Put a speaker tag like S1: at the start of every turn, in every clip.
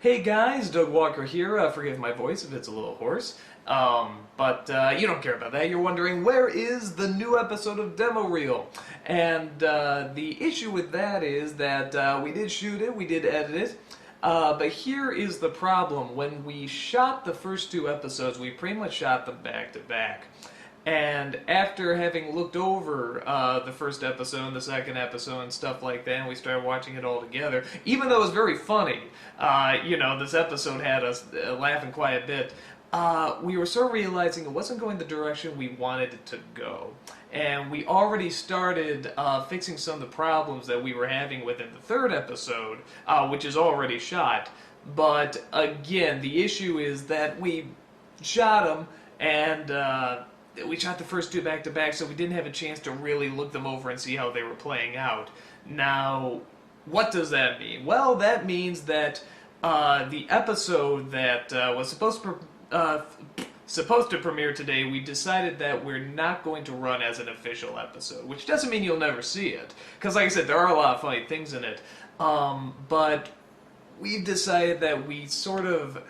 S1: Hey guys, Doug Walker here. Forgive my voice if it's a little hoarse. But you don't care about that. You're wondering, where is the new episode of Demo Reel? And the issue with that is that we did shoot it, we did edit it, but here is the problem. When we shot the first two episodes, we pretty much shot them back to back. And after having looked over the first episode and the second episode and stuff like that, and we started watching it all together, even though it was very funny, this episode had us laughing quite a bit, we were sort of realizing it wasn't going the direction we wanted it to go. And we already started fixing some of the problems that we were having within the third episode, which is already shot. But again, the issue is that we shot them and we shot the first two back to back, so we didn't have a chance to really look them over and see how they were playing out. Now, what does that mean? Well, that means that the episode that was supposed to premiere today, we decided that we're not going to run as an official episode, which doesn't mean you'll never see it, because like I said, there are a lot of funny things in it, but we've decided that we sort of,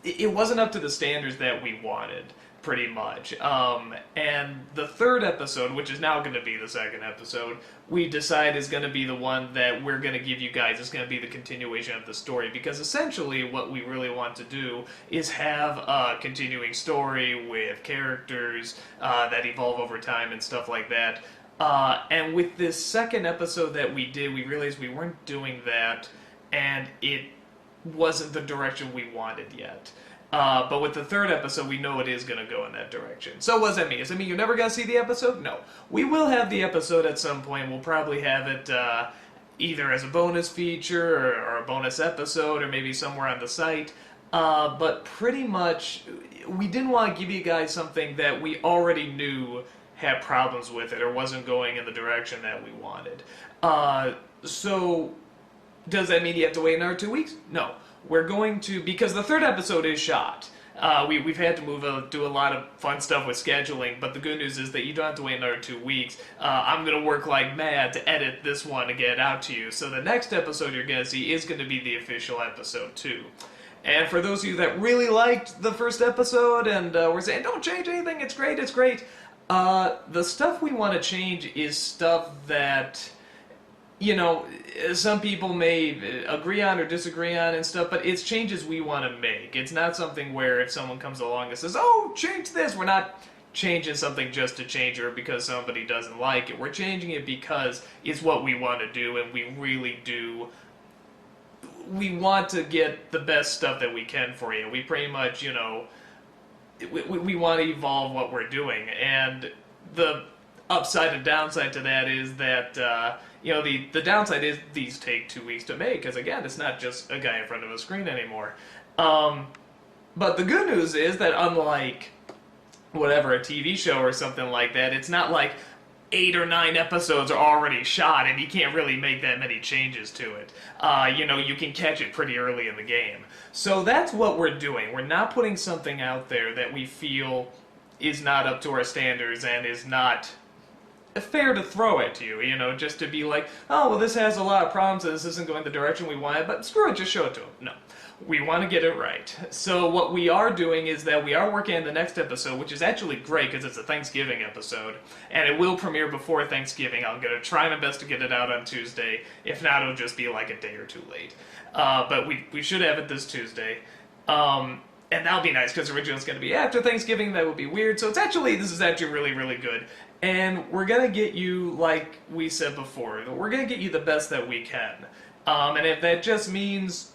S1: it wasn't up to the standards that we wanted, pretty much. And the third episode, which is now going to be the second episode, we decide is going to be the one that we're going to give you guys. It's going to be the continuation of the story, because essentially what we really want to do is have a continuing story with characters that evolve over time and stuff like that. And with this second episode that we did, we realized we weren't doing that, and it wasn't the direction we wanted yet. But with the third episode, we know it is going to go in that direction. So what does that mean? Does that mean you're never going to see the episode? No. We will have the episode at some point. We'll probably have it either as a bonus feature or a bonus episode or maybe somewhere on the site. But pretty much, we didn't want to give you guys something that we already knew had problems with it or wasn't going in the direction that we wanted. So does that mean you have to wait another 2 weeks? No. We're going to, because the third episode is shot. We've had to do a lot of fun stuff with scheduling, but the good news is that you don't have to wait another 2 weeks. I'm going to work like mad to edit this one to get it out to you. So the next episode you're going to see is going to be the official episode 2. And for those of you that really liked the first episode and were saying, don't change anything, it's great, it's great. The stuff we want to change is stuff that, some people may agree on or disagree on and stuff, but it's changes we want to make. It's not something where if someone comes along and says, oh, change this, we're not changing something just to change it or because somebody doesn't like it. We're changing it because it's what we want to do, and we really do. We want to get the best stuff that we can for you. We pretty much, we want to evolve what we're doing, and the upside and downside to that is that, the downside is these take 2 weeks to make, because again, it's not just a guy in front of a screen anymore. But the good news is that unlike, whatever, a TV show or something like that, it's not like 8 or 9 episodes are already shot and you can't really make that many changes to it. You can catch it pretty early in the game. So that's what we're doing. We're not putting something out there that we feel is not up to our standards and is not fair to throw at you, just to be like, oh, well, this has a lot of problems and this isn't going the direction we wanted, but screw it, just show it to them. No. We want to get it right. So what we are doing is that we are working on the next episode, which is actually great because it's a Thanksgiving episode, and it will premiere before Thanksgiving. I'm going to try my best to get it out on Tuesday. If not, it'll just be like a day or two late. But we should have it this Tuesday. And that'll be nice, because originally it's going to be after Thanksgiving. That would be weird. So this is actually really, really good. And we're going to get you, like we said before, we're going to get you the best that we can. And if that just means,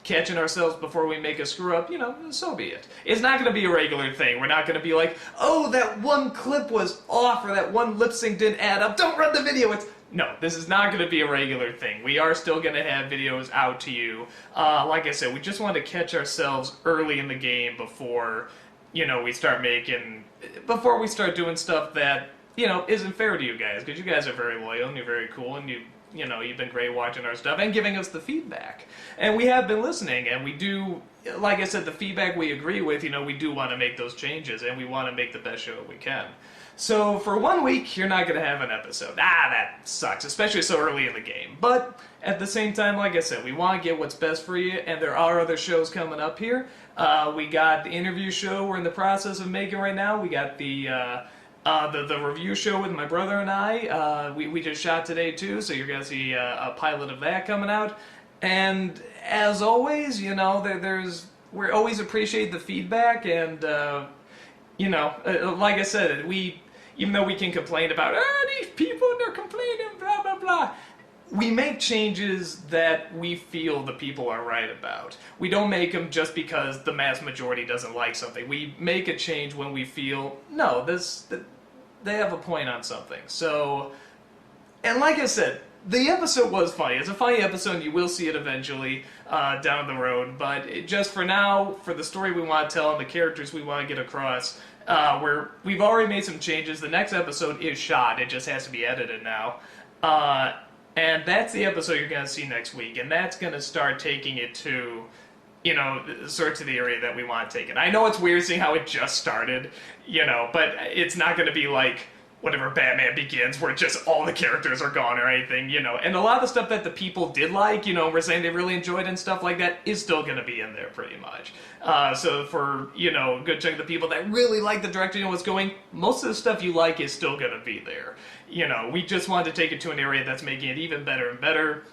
S1: catching ourselves before we make a screw up, so be it. It's not going to be a regular thing. We're not going to be like, oh, that one clip was off, or that one lip sync didn't add up. Don't run the video. No, this is not going to be a regular thing. We are still going to have videos out to you. Like I said, we just want to catch ourselves early in the game before, we start doing stuff that, isn't fair to you guys, because you guys are very loyal and you're very cool and you've been great watching our stuff and giving us the feedback. And we have been listening, and we do, like I said, the feedback we agree with, we do want to make those changes, and we want to make the best show we can. So for 1 week, you're not going to have an episode. That sucks, especially so early in the game. But at the same time, like I said, we want to get what's best for you, and there are other shows coming up here. We got the interview show we're in the process of making right now. We got the review show with my brother and I. We just shot today too, so you're gonna see a pilot of that coming out. And as always, you know, we always appreciate the feedback, and you know, like I said, even though we can complain about these people, they're complaining, blah blah blah. We make changes that we feel the people are right about. We don't make them just because the mass majority doesn't like something. We make a change when we feel, no, they have a point on something. So, and like I said, the episode was funny. It's a funny episode, and you will see it eventually down the road. But just for now, for the story we want to tell and the characters we want to get across, we've already made some changes. The next episode is shot. It just has to be edited now. And that's the episode you're going to see next week, and that's going to start taking it to, you know, sort of the area that we want to take it. I know it's weird seeing how it just started, you know, but it's not going to be like whatever Batman Begins, where just all the characters are gone or anything, you know. And a lot of the stuff that the people did like, you know, were saying they really enjoyed and stuff like that, is still going to be in there pretty much. So for, you know, a good chunk of the people that really like the direction and what's going, most of the stuff you like is still going to be there. You know, we just wanted to take it to an area that's making it even better and better,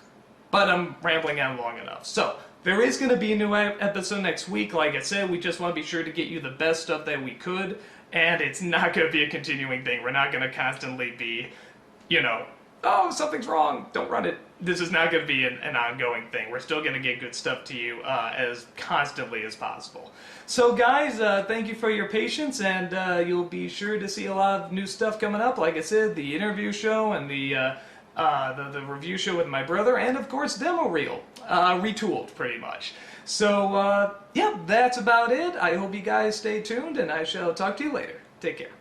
S1: but I'm rambling on long enough. So, there is going to be a new episode next week. Like I said, we just want to be sure to get you the best stuff that we could, and it's not going to be a continuing thing. We're not going to constantly be, you know, oh, something's wrong, don't run it. This is not going to be an ongoing thing. We're still going to get good stuff to you as constantly as possible. So guys, thank you for your patience, and you'll be sure to see a lot of new stuff coming up. Like I said, the interview show and the review show with my brother, and of course demo reel, retooled pretty much. So yeah, that's about it. I hope you guys stay tuned, and I shall talk to you later. Take care.